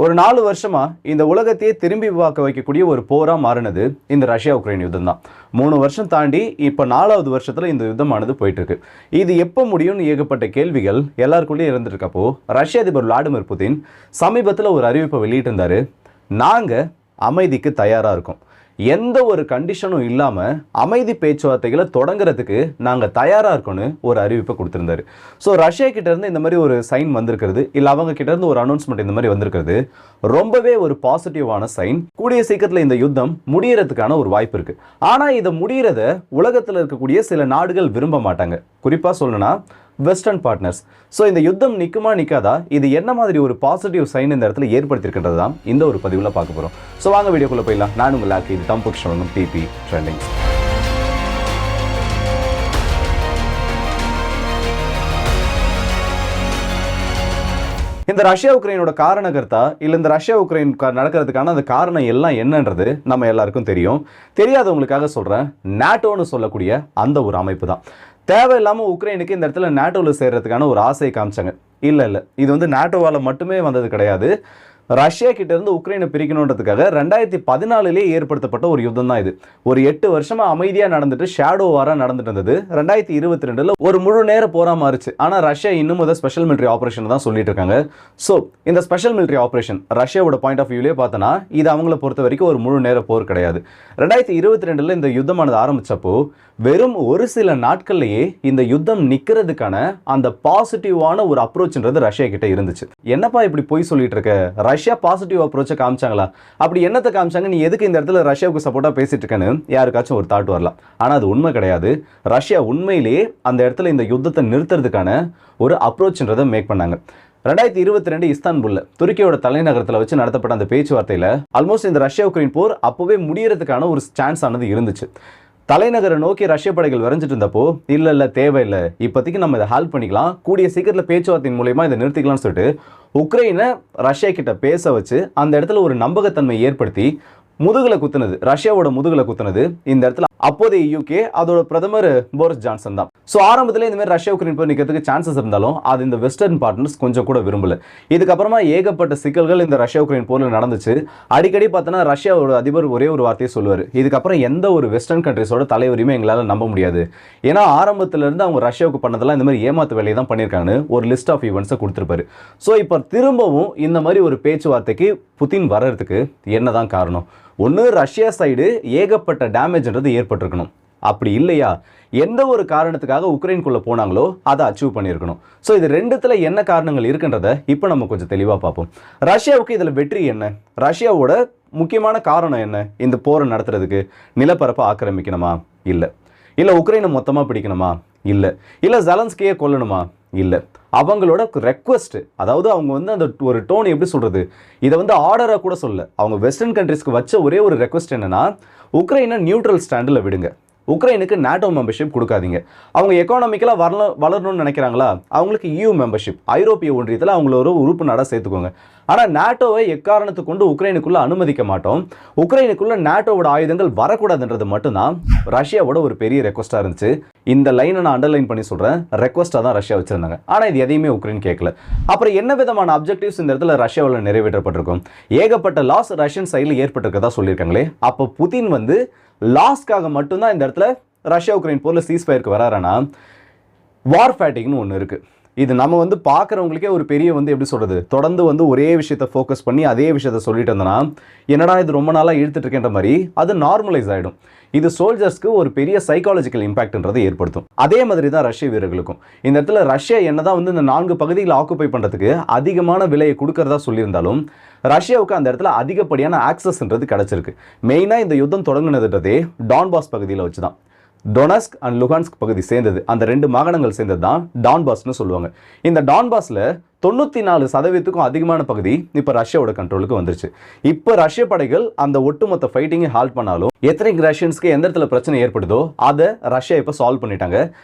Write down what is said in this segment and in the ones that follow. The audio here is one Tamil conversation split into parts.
ஒரு 4 வருஷமா இந்த உலகத்தையே திரும்பி பார்க்க வைக்கக்கூடிய ஒரு போரா மாறினது இந்த ரஷ்யா உக்ரைன் யுத்தம் தான். 3 வருஷம் தாண்டி இப்போ 4வது வருஷத்துல இந்த யுத்தமானது போயிட்டு இருக்கு. இது எப்போ முடியும்னு ஏகப்பட்ட கேள்விகள் எல்லாருக்குள்ளேயும் இருந்திருக்கப்போ ரஷ்ய அதிபர் விளாடிமிர் புதின் சமீபத்தில் ஒரு அறிவிப்பை வெளியிட்டிருந்தாரு. நாங்க அமைதிக்கு தயாரா இருக்கோம், எந்த ஒரு கண்டிஷனும் இல்லாமல் அமைதி பேச்சுவார்த்தைகளை தொடங்குறதுக்கு நாங்கள் தயாராக இருக்கோன்னு ஒரு அறிவிப்பை கொடுத்துருந்தாரு. ஸோ ரஷ்யா கிட்டேருந்து இந்த மாதிரி ஒரு சைன் வந்திருக்கிறது, இல்லை அவங்க கிட்டேருந்து ஒரு அனௌன்ஸ்மெண்ட் இந்த மாதிரி வந்திருக்கிறது ரொம்பவே ஒரு பாசிட்டிவான சைன். கூடிய சீக்கிரத்தில் இந்த யுத்தம் முடியறதுக்கான ஒரு வாய்ப்பு இருக்குது. ஆனால் இதை முடிகிறத உலகத்தில் இருக்கக்கூடிய சில நாடுகள் விரும்ப மாட்டாங்க. குறிப்பாக சொல்லணும்னா வெஸ்டர்ன் பார்ட்னர்ஸ். ஸோ இந்த யுத்தம் நிற்குமா நிற்காதா, இது என்ன மாதிரி ஒரு பாசிட்டிவ் சைன் இந்த இடத்துல ஏற்படுத்தியிருக்கின்றது தான் இந்த ஒரு பதிவில் பார்க்க போகிறோம். ஸோ வாங்க வீடியோக்குள்ளே போயிடலாம். நான் உங்கள் லாக்கி, இது தம்புக்ஷ் வழங்கும் டிபி ட்ரெண்டிங்ஸ். இந்த ரஷ்யா உக்ரைனோட காரணகர்த்தா இல்லை இந்த ரஷ்யா உக்ரைன் நடக்கிறதுக்கான அந்த காரணம் எல்லாம் என்னன்றது நம்ம எல்லாருக்கும் தெரியும். தெரியாதவங்களுக்காக சொல்கிறேன், நேட்டோன்னு சொல்லக்கூடிய அந்த ஒரு அமைப்பு தான். தேவையில்லாமல் உக்ரைனுக்கு இந்த இடத்துல நேட்டோவில் சேர்றதுக்கான ஒரு ஆசையை காமிச்சாங்க. இல்லை, இது வந்து நேட்டோவால் மட்டுமே வந்தது கிடையாது. ரஷ்யா கிட்டேருந்து உக்ரைனை பிரிக்கணுன்றதுக்காக 2014 ஏற்படுத்தப்பட்ட ஒரு யுத்தம் தான் இது. ஒரு 8 வருஷமாக அமைதியாக நடந்துட்டு ஷேடோ வாராக நடந்துட்டு இருந்தது. 2022 ஒரு முழு நேர போரா மாறிச்சு. ஆனால் ரஷ்யா இன்னும் அதை ஸ்பெஷல் மிலிட்ரி ஆப்ரேஷன் தான் சொல்லிட்டு இருக்காங்க. ஸோ இந்த ஸ்பெஷல் மிலிட்ரி ஆப்ரேஷன் ரஷ்யாவோட பாயிண்ட் ஆஃப் வியூலே பார்த்தோன்னா இது அவங்கள பொறுத்த வரைக்கும் ஒரு முழு நேர போர் கிடையாது. 2022 இந்த யுத்தமானது ஆரம்பித்தப்போ வெறும் ஒரு சில நாட்கள்லேயே இந்த யுத்தம் நிற்கிறதுக்கான அந்த பாசிட்டிவான ஒரு அப்ரோச்ன்றது ரஷ்யா கிட்ட இருந்துச்சு. என்னப்பா இப்படி போய் சொல்லிட்டு இருக்க, ரஷ்யா பாசிட்டிவ் அப்ரோச்சை காமிச்சாங்களா? அப்படி என்னத்தை காமிச்சாங்க, நீ எதுக்கு இந்த இடத்துல ரஷ்யாவுக்கு சப்போர்ட்டாக பேசிட்டு இருக்கேன்னு யாருக்காச்சும் ஒரு தாட் வரலாம். ஆனால் அது உண்மை கிடையாது. ரஷ்யா உண்மையிலேயே அந்த இடத்துல இந்த யுத்தத்தை நிறுத்துறதுக்கான ஒரு அப்ரோச்ன்றதை மேக் பண்ணாங்க. 2022 இஸ்தான்புல்ல துருக்கியோட தலைநகரத்தில் வச்சு நடத்தப்பட்ட அந்த பேச்சுவார்த்தையில் ஆல்மோஸ்ட் இந்த ரஷ்யா உக்ரைன் போர் அப்போவே முடியறதுக்கான ஒரு சான்ஸ் ஆனது இருந்துச்சு. தலைநகரை நோக்கி ரஷ்ய படைகள் வரைஞ்சிட்டு இருந்தப்போ இல்லை தேவையில்லை, இப்போதைக்கு நம்ம இதை ஹால்ட் பண்ணிக்கலாம், கூடிய சீக்கிரத்தில் பேச்சுவார்த்தையின் மூலமா இதை நிறுத்திக்கலாம்னு சொல்லிட்டு உக்ரைனை ரஷ்யா கிட்ட பேச வச்சு அந்த இடத்துல ஒரு நம்பகத்தன்மை ஏற்படுத்தி முதுகுல குத்துனது, ரஷ்யாவோட முதுகுல குத்துனது இந்த இடத்துல அப்போதைய யூகே, அதோட பிரதமர் போரிஸ் ஜான்சன் தான். ஸோ ஆரம்பத்தில் இந்த மாதிரி ரஷ்யா உக்ரைன் போய் நிற்கிறதுக்கு சான்சஸ் இருந்தாலும் அது இந்த வெஸ்டர்ன் பார்ட்னர்ஸ் கொஞ்சம் கூட விரும்பல. இதுக்கப்புறமா ஏகப்பட்ட சிக்கல்கள் இந்த ரஷ்யா உக்ரைன் போரில் நடந்துச்சு. அடிக்கடி பார்த்தோன்னா ரஷ்யாவோட அதிபர் ஒரே ஒரு வார்த்தையை சொல்லுவார், இதுக்கப்புறம் எந்த ஒரு வெஸ்டர்ன் கண்ட்ரிஸோட தலைவரையுமே எங்களால் நம்ப முடியாது. ஏன்னா ஆரம்பத்திலிருந்து அவங்க ரஷ்யாவுக்கு பண்ணதெல்லாம் இந்த மாதிரி ஏமாத்து வேலையை தான் பண்ணியிருக்காங்கன்னு ஒரு லிஸ்ட் ஆஃப் ஈவெண்ட்ஸை கொடுத்துருப்பாரு. ஸோ இப்போ திரும்பவும் இந்த மாதிரி ஒரு பேச்சுவார்த்தைக்கு புதின் வர்றதுக்கு என்னதான் காரணம்? ஒன்று, ரஷ்யா சைடு ஏகப்பட்ட டேமேஜ்ன்றது ஏற்பட்டிருக்கணும். அப்படி இல்லையா, எந்த ஒரு காரணத்துக்காக உக்ரைனுக்குள்ளே போனாங்களோ அதை அச்சீவ் பண்ணியிருக்கணும். ஸோ இது ரெண்டுத்தில் என்ன காரணங்கள் இருக்குன்றதை இப்போ நம்ம கொஞ்சம் தெளிவாக பார்ப்போம். ரஷ்யாவுக்கு இதில் வெற்றி என்ன? ரஷ்யாவோட முக்கியமான காரணம் என்ன? இந்த போரை நடத்துறதுக்கு நிலப்பரப்பை ஆக்கிரமிக்கணுமா? இல்லை உக்ரைனை மொத்தமாக பிடிக்கணுமா? இல்லை ஜெலன்ஸ்கியை கொல்லணுமா? இல்லை. அவங்களோட ரெக்வஸ்ட், அதாவது அவங்க வந்து அந்த ஒரு டோன் எப்படி சொல்கிறது, இதை வந்து ஆர்டராக கூட சொல்ல, அவங்க வெஸ்டர்ன் கண்ட்ரிஸ்க்கு வச்ச ஒரே ஒரு ரெக்வஸ்ட் என்னன்னா, உக்ரைனை நியூட்ரல் ஸ்டாண்டில் விடுங்க, உக்ரைனுக்கு நேட்டோ மெம்பர்ஷிப் கொடுக்காதீங்க. அவங்க எக்கானமிக்கலாக வளரணும்னு நினைக்கிறாங்களா, அவங்களுக்கு EU மெம்பர்ஷிப், ஐரோப்பிய ஒன்றியத்தில் அவங்கள ஒரு உறுப்பு நாடாக சேர்த்துக்கோங்க. ஆனால் நேட்டோவை எக்காரணத்தை கொண்டு உக்ரைனுக்குள்ளே அனுமதிக்க மாட்டோம், உக்ரைனுக்குள்ளே நேட்டோவோட ஆயுதங்கள் வரக்கூடாதுன்றது மட்டும்தான் ரஷ்யாவோட ஒரு பெரிய ரெக்வஸ்ட்டாக இருந்துச்சு. இந்த லைனை நான் அண்டர்லைன் பண்ணி சொல்கிறேன், ரெக்வஸ்ட்டாக தான் ரஷ்யா வச்சுருந்தாங்க. ஆனால் இது எதையுமே உக்ரைன் கேட்கல. அப்புறம் என்ன விதமான அப்ஜெக்டிவ்ஸ் இந்த இடத்துல ரஷ்யாவில் நிறைவேற்றப்பட்டிருக்கும்? ஏகப்பட்ட லாஸ் ரஷ்யன் சைடில் ஏற்பட்டிருக்கதா சொல்லியிருக்காங்களே. அப்போ புதின் வந்து லாஸ்க்காக மட்டும்தான் இந்த இடத்துல ரஷ்யா உக்ரைன் போரில் சீஸ்ஃபயருக்கு வரானா? வார் ஃபேட்டிக்னு ஒன்று இருக்குது. இது நம்ம வந்து பார்க்குறவங்களுக்கே ஒரு பெரிய வந்து எப்படி சொல்கிறது, தொடர்ந்து வந்து ஒரே விஷயத்தை ஃபோக்கஸ் பண்ணி அதே விஷயத்தை சொல்லிட்டு இருந்தோன்னா என்னடா இது ரொம்ப நாளாக இழுத்துட்டு இருக்கேன்ற மாதிரி அது நார்மலைஸ் ஆகிடும். இது சோல்ஜர்ஸ்க்கு ஒரு பெரிய சைக்காலஜிக்கல் இம்பாக்ட்ன்றதை ஏற்படுத்தும். அதே மாதிரி தான் ரஷ்ய வீரர்களுக்கும். இந்த இடத்துல ரஷ்யா என்னதான் வந்து இந்த 4 பகுதிகளை ஆக்குப்பை பண்ணுறதுக்கு அதிகமான விலையை கொடுக்கறதா சொல்லியிருந்தாலும் ரஷ்யாவுக்கு அந்த இடத்துல அதிகப்படியான ஆக்சஸ்ன்றது கிடச்சிருக்கு. மெயினாக இந்த யுத்தம் தொடங்கினதுன்றதே டான்பாஸ் பகுதியில் வச்சு தான். டொனஸ்க் அண்ட் லுகான்ஸ்க் பகுதி சேர்ந்தது, அந்த 2 மாகாணங்கள் சேர்ந்தது தான் டான்பாஸ்னு சொல்லுவாங்க. இந்த டான்பாஸில் 94% அதிகமான பகுதி இப்போ ரஷ்யாவோட கண்ட்ரோலுக்கு வந்துருச்சு. இப்போ ரஷ்ய படைகள் அந்த ஒட்டுமொத்த ஃபைட்டிங்கை ஹால்ட் பண்ணாலும் எத்தனை ரஷ்யன்ஸ்க்கு எந்த இடத்துல பிரச்சனை ஏற்படுதோ அதை ரஷ்யா இப்போ சால்வ் பண்ணிட்டாங்க.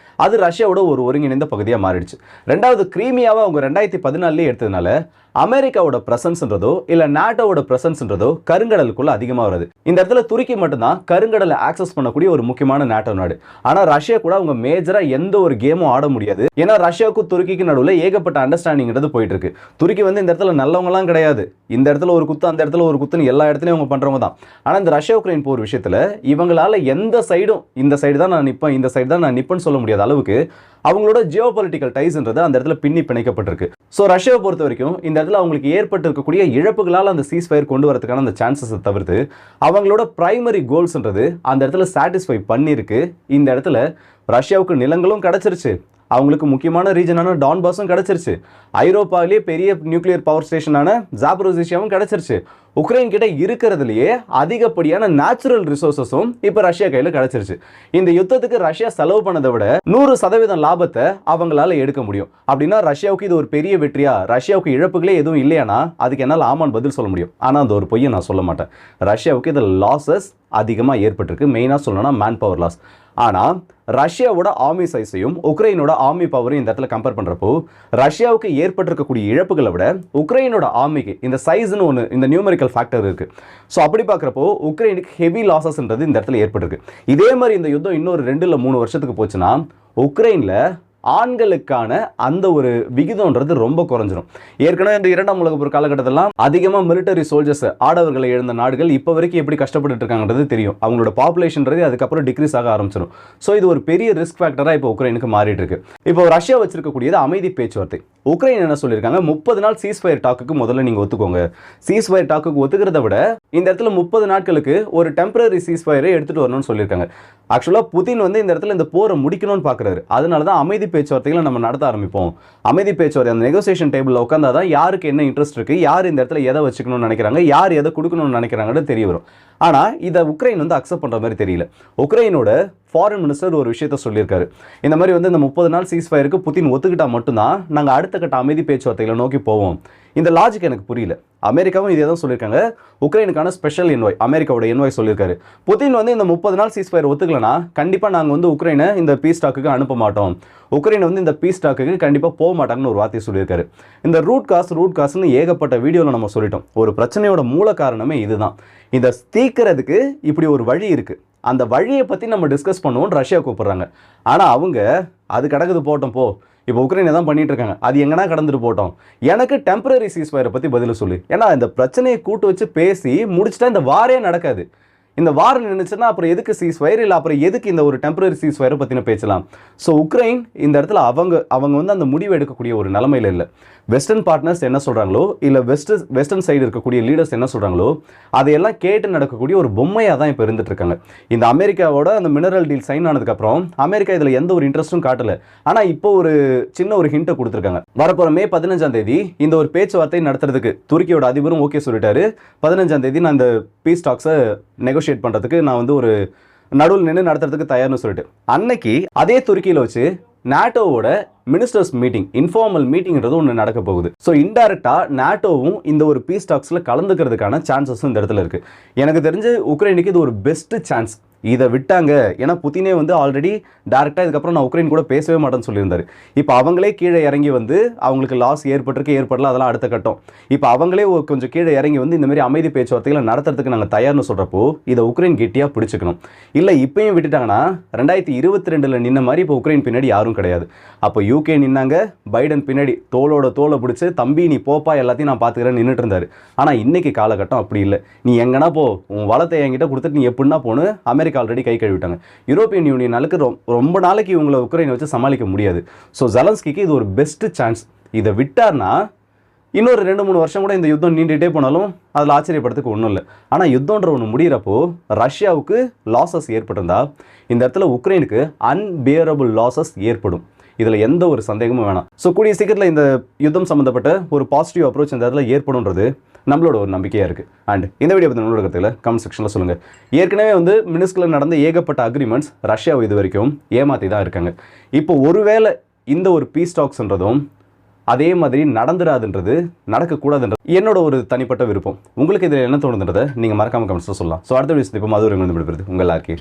அது ரஷ்யாவோட ஒரு ஒருங்கிணைந்த பகுதியாக மாறிடுச்சு. ரெண்டாவது, கிரீமியாவை அவங்க 2014 எடுத்ததுனால அமெரிக்காவோட பிரசன்ஸ்ன்றதோ இல்லை நாட்டோவோட பிரசன்ஸ்ன்றதோ கருங்கடலுக்குள்ள அதிகமாக வருது. இந்த இடத்துல துருக்கி மட்டும்தான் கருங்கடலை ஆக்சஸ் பண்ணக்கூடிய ஒரு முக்கியமான நாட்டோ நாடு. ஆனால் ரஷ்யா கூட அவங்க மேஜராக எந்த ஒரு கேமும் ஆட முடியாது. ஏன்னா ரஷ்யாவுக்கும் துருக்கிக்கு நடுவில் ஏகப்பட்ட அண்டர்ஸ்டாண்டிங் அப்படின்றது போயிட்டு இருக்கு. துருக்கி வந்து இந்த இடத்துல நல்லவங்கலாம் கிடையாது. இந்த இடத்துல ஒரு குத்து, அந்த இடத்துல ஒரு குத்துன்னு எல்லா இடத்துலையும் அவங்க பண்றவங்க தான். ஆனால் இந்த ரஷ்யா உக்ரைன் போர் விஷயத்தில் இவங்களால எந்த சைடும் இந்த சைடு தான் நான் நிற்பேன், இந்த சைடு தான் நான் நிற்பேன்னு சொல்ல முடியாத அளவுக்கு அவங்களோட ஜியோ பொலிட்டிக்கல் டைஸ்ன்றது அந்த இடத்துல பின்னி பிணைக்கப்பட்டிருக்கு. ஸோ ரஷ்யாவை பொறுத்த வரைக்கும் இந்த இடத்துல அவங்களுக்கு ஏற்பட்டு இருக்கக்கூடிய இழப்புகளால் அந்த சீஸ்ஃபயர் கொண்டு வரதுக்கான அந்த சான்சஸை தவிர்த்து அவங்களோட பிரைமரி கோல்ஸ்ன்றது அந்த இடத்துல சாட்டிஸ்ஃபை பண்ணியிருக்கு. இந்த இடத்துல ரஷ்யாவுக்கு நிலங்களும் கிடைச்சிருச்சு, அவங்களுக்கு முக்கியமான ரீஜனான டான்பாஸும் கிடைச்சிருச்சு, ஐரோப்பாவிலேயே பெரிய நியூக்ளியர் பவர் ஸ்டேஷனான ஜாப்ரோசியாவும் கிடைச்சிருச்சு. உக்ரைன் கிட்ட இருக்கிறதுலையே அதிகப்படியான நேச்சுரல் ரிசோர்ஸஸும் இப்போ ரஷ்யா கையில் கிடைச்சிருச்சு. இந்த யுத்தத்துக்கு ரஷ்யா செலவு பண்ணதை விட 100% லாபத்தை அவங்களால எடுக்க முடியும். அப்படின்னா ரஷ்யாவுக்கு இது ஒரு பெரிய வெற்றியா, ரஷ்யாவுக்கு இழப்புகளே எதுவும் இல்லையானா அதுக்கு என்னால் ஆமான்னு பதில் சொல்ல முடியும். ஆனால் அந்த ஒரு பொய்யை நான் சொல்ல மாட்டேன். ரஷ்யாவுக்கு இதில் லாஸஸ் அதிகமாக ஏற்பட்டிருக்கு. மெயினாக சொல்லணும்னா மேன் பவர் லாஸ். ஆனால் ரஷ்யாவோட ஆர்மி சைஸையும் உக்ரைனோட ஆர்மி பவரையும் இந்த இடத்துல கம்பேர் பண்ணுறப்போ ரஷ்யாவுக்கு ஏற்பட்டிருக்கக்கூடிய இழப்புகளை விட உக்ரைனோட ஆர்மிக்கு இந்த சைஸ்னு ஒன்று, இந்த நியூமெரிக்கல் ஃபேக்டர் இருக்குது. ஸோ அப்படி பார்க்குறப்போ உக்ரைனுக்கு ஹெவி லாஸஸ்ன்றது இந்த இடத்துல ஏற்பட்டிருக்கு. இதே மாதிரி இந்த யுத்தம் இன்னொரு 2 இல்லை 3 வருஷத்துக்கு போச்சுன்னா உக்ரைனில் ஆண்களுக்கான அந்த ஒரு விகிதம்ன்றது ரொம்ப குறைஞ்சிரும். ஏற்கனவே இந்த 2ஆம் உலக போர் காலகட்டத்திலாம் அதிகமாக மிலிட்டரி சோல்ஜர்ஸ் ஆடவர்களை எழுந்த நாடுகள் இப்போ வரைக்கும் எப்படி கஷ்டப்பட்டு இருக்காங்கன்றது தெரியும். அவங்களோட பாப்புலேஷன்றது அதுக்கப்புறம் டிக்ரீஸ் ஆக ஆரம்பிச்சிடும். ஸோ இது ஒரு பெரிய ரிஸ்க் ஃபேக்டராக இப்போ உக்ரைனுக்கு மாறிட்டு இருக்கு. இப்போ ரஷ்யா வச்சிருக்கக்கூடியது அமைதி பேச்சுவார்த்தை. உக்ரைன் என்ன சொல்லியிருக்காங்க, 30 நாள் சீஸ்ஃபயர் டாக்குக்கு முதல்ல நீங்கள் ஒத்துக்கோங்க. சீஸ்ஃபயர் டாக்குக்கு ஒத்துக்கிறத விட இந்த இடத்துல 30 நாட்களுக்கு ஒரு டெம்பரரி சீஸ்ஃபயரை எடுத்துகிட்டு வரணும்னு சொல்லியிருக்காங்க. ஆக்சுவலாக புதின் வந்து இந்த இடத்துல இந்த போரை முடிக்கணும்னு பார்க்குறாரு. அதனால தான் அமைதி பேச்சுவார்த்தைகளை நம்ம நடத்த ஆரம்பிப்போம். அமைதி பேச்சுவார்த்தை அந்த நெகோசியேஷன் டேபிளில் உட்காந்தாதான் யாருக்கு என்ன இன்ட்ரெஸ்ட் இருக்குது, யார் இந்த இடத்துல எதை வச்சுக்கணும்னு நினைக்கிறாங்க, யார் எதை கொடுக்கணும்னு நினைக்கிறாங்கன்னு தெரிய வரும். ஆனால் இதை உக்ரைன் வந்து அக்செப்ட் பண்ணுற மாதிரி தெரியல. உக்ரைனோட ஃபாரின் மினிஸ்டர் ஒரு விஷயத்த சொல்லியிருக்காரு. இந்த மாதிரி வந்து இந்த 30 நாள் சீஸ்ஃபயருக்கு புதின் ஒத்துக்கிட்டா மட்டும்தான் நாங்கள் அடுத்த கட்ட அமைதி பேச்சுவார்த்தைகளை நோக்கி போவோம். இந்த லாஜிக் எனக்கு புரியல. அமெரிக்காவும் இதே தான் சொல்லியிருக்காங்க. உக்ரைனுக்கான ஸ்பெஷல் என்வாய், அமெரிக்காவோட என்வாய் சொல்லியிருக்காரு. புதின் வந்து இந்த 30 நாள் சீஸ்ஃபயர் ஒத்துக்கலனா கண்டிப்பாக நாங்கள் வந்து உக்ரைனை இந்த பீஸ் டாக்குக்கு அனுப்ப மாட்டோம், உக்ரைன் வந்து இந்த பீஸ் டாக்குக்கு கண்டிப்பாக போக மாட்டாங்கன்னு ஒரு வார்த்தையை சொல்லியிருக்காரு. இந்த ரூட் காஸ்ட்னு ஏகப்பட்ட வீடியோவில் நம்ம சொல்லிட்டோம். ஒரு பிரச்சனையோட மூல காரணமே இதுதான். இதை தீர்க்கிறதுக்கு இப்படி ஒரு வழி இருக்குது. அந்த வழியை பற்றி நம்ம டிஸ்கஸ் பண்ணுவோம்னு ரஷ்யா கூப்பிட்றாங்க. ஆனால் அவங்க அது கடக்குது போட்டோம் போ, இப்போ உக்ரைனை தான் பண்ணிட்டு இருக்காங்க, அது எங்கன்னா கடந்துட்டு போட்டோம், எனக்கு டெம்பரரி சீஸ்ஃபயரை பற்றி பதில் சொல்லு. ஏன்னா இந்த பிரச்சனையை கூட்டு வச்சு பேசி முடிச்சுட்டா இந்த வாரே நடக்காது. இந்த வாரம் நினைச்சுன்னா அப்புறம் எதுக்கு சீஸ்ஃபயர், இல்லை அப்புறம் எதுக்கு இந்த ஒரு டெம்பரரி சீஸ்ஃபயரை பற்றின பேசலாம். ஸோ உக்ரைன் இந்த இடத்துல அவங்க வந்து அந்த முடிவு எடுக்கக்கூடிய ஒரு நிலைமையில் இல்லை. வெஸ்டர்ன் பார்ட்னர்ஸ் என்ன சொல்கிறாங்களோ, இல்லை வெஸ்டர்ன் சைடு இருக்கக்கூடிய லீடர்ஸ் என்ன சொல்கிறாங்களோ அதையெல்லாம் கேட்டு நடக்கக்கூடிய ஒரு பொம்மையாக தான் இப்போ இருந்துட்டு இருக்காங்க. இந்த அமெரிக்காவோட அந்த மினரல் டீல் சைன் ஆனதுக்கப்புறம் அமெரிக்கா இதில் எந்த ஒரு இன்ட்ரெஸ்ட்டும் காட்டலை. ஆனால் இப்போ ஒரு சின்ன ஒரு ஹிண்ட்டை கொடுத்துருக்காங்க. வரப்போகிற மே 15ஆம் தேதி இந்த ஒரு பேச்சுவார்த்தை நடத்துறதுக்கு துருக்கியோட அதிபரும் ஓகே சொல்லிட்டாரு. 15ஆம் தேதி நான் இந்த பீஸ் டாக்ஸை நெகோஷியேட் பண்ணுறதுக்கு நான் வந்து ஒரு நடுவில் நின்று நடத்துறதுக்கு தயார்னு சொல்லிட்டு அன்னைக்கு அதே துருக்கியில் வச்சு நாட்டோவோட மினிஸ்டர்ஸ் மீட்டிங், இன்ஃபார்மல் மீட்டிங்கிறது ஒன்று நடக்க போகுது. ஸோ இன்டைரக்டாக நாட்டோவும் இந்த ஒரு பீஸ் டாக்ஸில் கலந்துக்கிறதுக்கான சான்சஸும் இந்த இடத்துல இருக்குது. எனக்கு தெரிஞ்சு உக்ரைனுக்கு இது ஒரு பெஸ்ட் சான்ஸ். இதை விட்டாங்க, ஏன்னா புதினே வந்து ஆல்ரெடி டேரெக்டாக இதுக்கப்புறம் நான் உக்ரைன் கூட பேசவே மாட்டேன்னு சொல்லியிருந்தாரு. இப்போ அவங்களே கீழே இறங்கி வந்து அவங்களுக்கு லாஸ் ஏற்படல, அதெல்லாம் அடுத்த கட்டம். இப்போ அவங்களே கொஞ்சம் கீழே இறங்கி வந்து இந்த மாதிரி அமைதி பேச்சுவார்த்தைகளை நடத்துறதுக்கு நாங்கள் தயார்னு சொல்கிறப்போ இதை உக்ரைன் கெட்டியாக பிடிச்சிக்கணும். இல்லை இப்பயும் விட்டுட்டாங்கன்னா 2022 நின்ன மாதிரி இப்போ உக்ரைன் பின்னாடி யாரும் கிடையாது. அப்போ யூகே நின்னாங்க, பைடன் பின்னாடி தோளோட தோலை பிடிச்சி தம்பி நீ போப்பா எல்லாத்தையும் நான் பார்த்துக்கிறேன்னு நின்றுட்டு இருந்தார். ஆனால் இன்னைக்கு காலகட்டம் அப்படி இல்லை. நீ எங்கன்னா போ, உன் வளத்தை என்கிட்ட கொடுத்துட்டு நீ எப்படின்னா போன்னு அமெரிக்கா ஆல்ரெடி கை கழுவிட்டாங்க. யூரோப்பியன் யூனியனாலுக்கு ரொம்ப நாளைக்கு இவங்களை உக்ரைனை வச்சு சமாளிக்க முடியாது. ஸோ ஜெலன்ஸ்கிக்கு இது ஒரு பெஸ்ட் சான்ஸ். இதை விட்டார்னா இன்னொரு 2-3 வருஷம் கூட இந்த யுத்தம் நீண்டுகிட்டே போனாலும் அதில் ஆச்சரியப்படுறதுக்கு ஒன்றும் இல்லை. ஆனால் யுத்தம்ன்ற ஒன்று முடிகிறப்போ ரஷ்யாவுக்கு லாஸஸ் ஏற்பட்டிருந்தா இந்த இடத்துல உக்ரைனுக்கு அன்பியரபிள் லாஸஸ் ஏற்படும். இதில் எந்த ஒரு சந்தேகமும் வேணாம். ஸோ கூடிய சீக்கிரத்தில் இந்த யுத்தம் சம்மந்தப்பட்ட ஒரு பாசிட்டிவ் அப்ரோச் இந்த இடத்துல ஏற்படும்ன்றது நம்மளோட ஒரு நம்பிக்கையாக இருக்குது. அண்ட் இந்த வீடியோ பற்றி நம்மளோட கருத்துல கமெண்ட் செக்ஷனில் சொல்லுங்கள். ஏற்கனவே வந்து மினிஸ்கில் நடந்த ஏகப்பட்ட அக்ரிமெண்ட்ஸ் ரஷ்யாவை இது வரைக்கும் ஏமாற்றி தான் இருக்காங்க. இப்போ ஒருவேளை இந்த ஒரு பீஸ் டாக்ஸ்ன்றதும் அதே மாதிரி நடந்துடாதுன்றது, நடக்கக்கூடாதுன்றது என்னோட ஒரு தனிப்பட்ட விருப்பம். உங்களுக்கு இதில் என்ன தோணுதுன்றதை நீங்கள் மறக்காமல் கமெண்ட்ஸில் சொல்லலாம். ஸோ அடுத்த வீடியோ இப்போ அது ஒரு உங்கள் எல்லாருக்கே